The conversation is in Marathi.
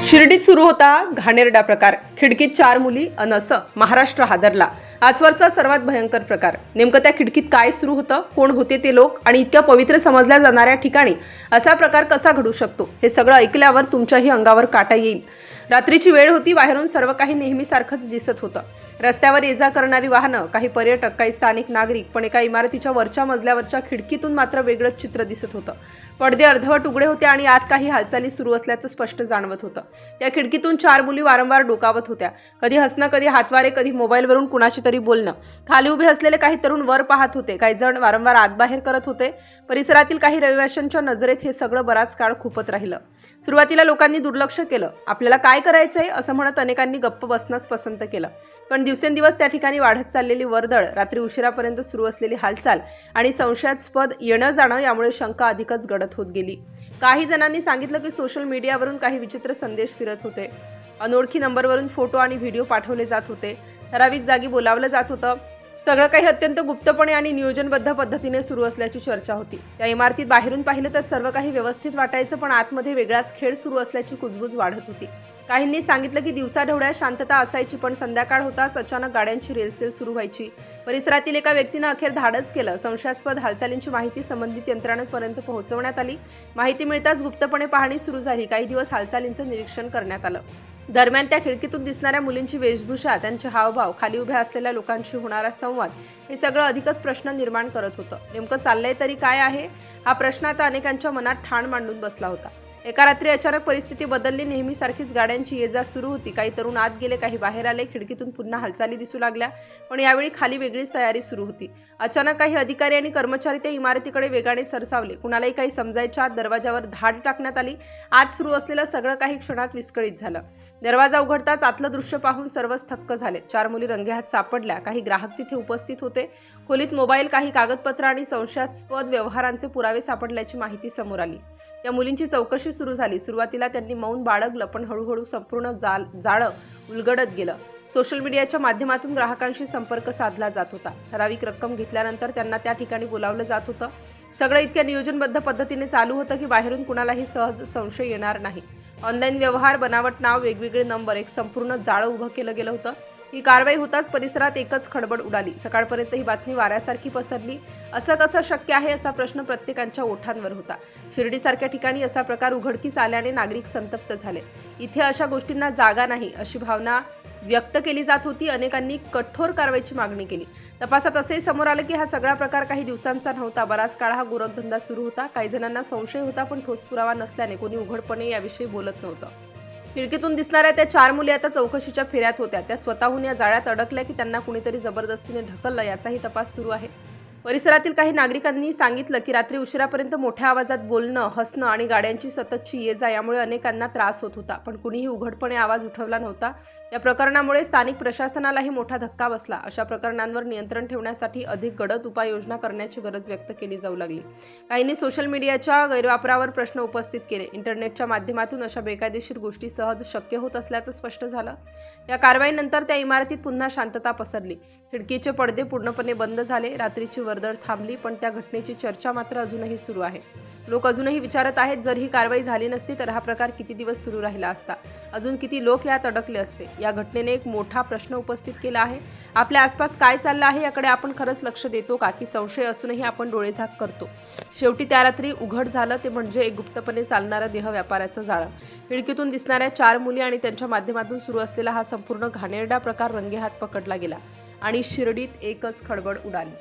शिर्डीत सुरू होता घाणेरडा प्रकार. खिडकीत 4 मुली अन असं महाराष्ट्र हादरला. आजवरचा सर्वात भयंकर प्रकार. नेमकं त्या खिडकीत काय सुरू होतं, कोण होते ते लोक आणि इतक्या पवित्र समजल्या जाणाऱ्या ठिकाणी असा प्रकार कसा घडू शकतो, हे सगळं ऐकल्यावर तुमच्याही अंगावर काटा येईल. रात्रीची वेळ होती. बाहेरून सर्व काही नेहमीसारखंच दिसत होतं. रस्त्यावर ये-जा करणारी वाहनं, काही पर्यटक, काही स्थानिक नागरिक, पण एका इमारतीच्या वरच्या मजल्यावरच्या खिडकीतून मात्र वेगळंच चित्र दिसत होतं. पडदे अर्धवट उघडे होते आणि आत काही हालचाली सुरू असल्याचं स्पष्ट जाणवत होतं. त्या खिडकीतून 4 मुली वारंवार डोकावत होत्या. कधी हसणं, कधी हातवारे, कधी मोबाईलवरून कुणाशी तरी बोलणं. खाली उभे असलेले काही तरुण वर पाहत होते. काही जण वारंवार आत-बाहेर करत होते. परिसरातील काही रहिवाशांच्या नजरेत हे सगळं बराच काळ खुपत राहिलं. सुरुवातीला लोकांनी दुर्लक्ष केलं. आपल्याला काय करायचंय असं म्हणत अनेकांनी गप्प बसणंच पसंत केलं. पण दिवसेंदिवस त्या ठिकाणी वाढत चाललेली वर्दळ, रात्री उशिरापर्यंत सुरू असलेली हालचाल आणि संशयास्पद येणं जाणं यामुळे शंका अधिकच गडद होत गेली. काही जणांनी सांगितलं की सोशल मीडियावरून काही विचित्र संदेश फिरत होते. अनोळखी नंबरवरून फोटो आणि व्हिडिओ पाठवले जात होते. ठराविक जागी बोलावलं जात होतं. सगळं काही अत्यंत गुप्तपणे आणि नियोजनबद्ध पद्धतीने सुरू असल्याची चर्चा होती. त्या इमारतीत बाहेरून पाहिलं तर सर्व काही व्यवस्थित वाटायचं, पण आतमध्ये वेगळाच खेळ सुरू असल्याची कुजबूज वाढत होती. काहींनी सांगितलं की दिवसाढवळ्यात शांतता असायची, पण संध्याकाळ होताच अचानक गाड्यांची रेलचेल सुरू व्हायची. परिसरातील एका व्यक्तीनं अखेर धाडस केलं. संशयास्पद हालचालींची माहिती संबंधित यंत्रणांपर्यंत पोहोचवण्यात आली. माहिती मिळताच गुप्तपणे पाहणी सुरू झाली. काही दिवस हालचालींचं निरीक्षण करण्यात आलं. दरम्यान त्या खिडकीतून दिसणाऱ्या मुलींची वेशभूषा, त्यांचे हावभाव, खाली उभ्या असलेल्या लोकांशी होणारा संवाद, हे सगळं अधिकच प्रश्न निर्माण करत होतं. नेमकं चाललंय तरी काय आहे, हा प्रश्न आता अनेकांच्या मनात ठाण मांडून बसला होता. एका रात्री अचानक परिस्थिती बदलली. नेहमीसारखीच गाड्यांची ये-जा सुरू होती. काही तरुण आत गेले, काही बाहेर आले. खिडकीतून पुन्हा हालचाली दिसू लागल्या, पण यावेळी खाली वेगळीच तयारी सुरू होती. अचानक काही अधिकारी आणि कर्मचारी त्या इमारतीकडे वेगाने सरसावले. कुणालाही काही समजायच्या आत दरवाजावर धाड टाकण्यात आली. आत सुरू असलेलं सगळं काही क्षणात विस्कळीत झालं. दरवाजा उघडताच आतलं दृश्य पाहून सर्वच थक्क झाले. 4 मुली रंगेहात सापडल्या. काही ग्राहक तिथे उपस्थित होते. खोलीत मोबाईल, काही कागदपत्र आणि संशयास्पद व्यवहारांचे पुरावे सापडल्याची माहिती समोर आली. त्या मुलींची चौकशी सुरू झाली. सुरुवातीला त्यांनी मौन बाळगलं, पण हळूहळू संपूर्ण जाळं उलगडत गेलं. सोशल मीडियाच्या माध्यमातून ग्राहकांशी संपर्क साधला जात होता. ठराविक रक्कम घेतल्यानंतर त्यांना त्या ठिकाणी बोलावलं जात होतं. सगळं इतक्या नियोजनबद्ध पद्धतीने चालू होतं की बाहेरून कुणालाही सहज संशय येणार नाही. ऑनलाईन व्यवहार, बनावट नाव, वेगवेगळे नंबर, एक संपूर्ण जाळं उभं केलं गेलं होतं. ही कारवाई होताच परिसरात एकच खडबड उडाली. सकाळपर्यंत ही बातमी वाऱ्यासारखी पसरली. असं कसं शक्य आहे, असा प्रश्न प्रत्येकाच्या ओठांवर होता. शिर्डीसारख्या ठिकाणी असा प्रकार उघडकीस आल्याने नागरिक संतप्त झाले. इथे अशा गोष्टींना जागा नाही, अशी भावना व्यक्त केली जात होती. अनेकांनी कठोर कारवाईची मागणी केली. तपासात असेही समोर आलं की हा सगळा प्रकार काही दिवसांचा नव्हता. बराच काळ हा गोरखधंदा सुरू होता. काही जणांना संशय होता, पण ठोस पुरावा नसल्याने कोणी उघडपणे याविषयी बोलत नव्हतं. खिडकीतून दिसणाऱ्या त्या 4 मुली आता चौकशीच्या फेऱ्यात होत्या. त्या स्वतःहून या जाळ्यात अडकल्या की त्यांना कुणीतरी जबरदस्तीने ढकललं, याचाही तपास सुरू आहे. परिसरातील काही नागरिकांनी सांगितलं की रात्री उशिरापर्यंत मोठ्या आवाजात बोलणं, हसणं आणि गाड्यांची सततची ये-जा यामुळे अनेकांना त्रास होत होता, पण कुणीही उघडपणे आवाज उठवला नव्हता. या प्रकरणामुळे स्थानिक प्रशासनालाही मोठा धक्का बसला. अशा प्रकरणांवर नियंत्रण ठेवण्यासाठी अधिक गडद उपाययोजना करण्याची गरज व्यक्त केली जाऊ लागली. काहींनी सोशल मीडियाच्या गैरवापरावर प्रश्न उपस्थित केले. इंटरनेटच्या माध्यमातून अशा बेकायदेशीर गोष्टी सहज शक्य होत असल्याचं स्पष्ट झालं. या कारवाईनंतर त्या इमारतीत पुन्हा शांतता पसरली. खिडकीचे पडदे पूर्णपणे बंद झाले. रात्रीची वर्दळ थांबली, पण त्या घटनेची चर्चा मात्र अजूनही सुरू आहे. लोक अजूनही विचारत आहेत, जर ही कारवाई झाली नसती तर हा प्रकार किती दिवस सुरू राहिला असता, अजून किती लोक यात अडकले असते. या घटनेने एक मोठा प्रश्न उपस्थित केला आहे. आपल्या आसपास काय चाललं आहे याकडे आपण खरंच लक्ष देतो का, की संशय असूनही आपण डोळेझाक करतो. शेवटी त्या रात्री उघड झालं ते म्हणजे एक गुप्तपणे चालणारं देह व्यापाराचं जाळं. खिडकीतून दिसणाऱ्या 4 मुली आणि त्यांच्या माध्यमातून सुरू असलेला हा संपूर्ण घाणेरडा प्रकार रंगेहात पकडला गेला आणि शिर्डीत एकच खळबळ उडाली.